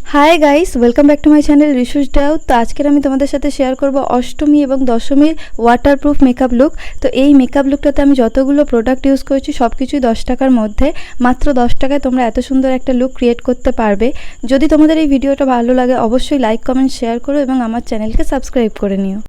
Hi guys welcome back to my channel ऋषुष डाउ। तो आज के আমি তোমাদের সাথে শেয়ার করব অষ্টমী এবং দশমীর ওয়াটারপ্রুফ মেকআপ লুক। তো এই মেকআপ লুকটাতে আমি যতগুলো প্রোডাক্ট ইউজ করেছি সবকিছুই 10 টাকার মধ্যে। মাত্র 10 টাকায় তোমরা এত সুন্দর একটা লুক ক্রিয়েট করতে পারবে। যদি তোমাদের এই ভিডিওটা ভালো লাগে অবশ্যই লাইক কমেন্ট শেয়ার করো এবং আমার চ্যানেলকে সাবস্ক্রাইব করে নিও।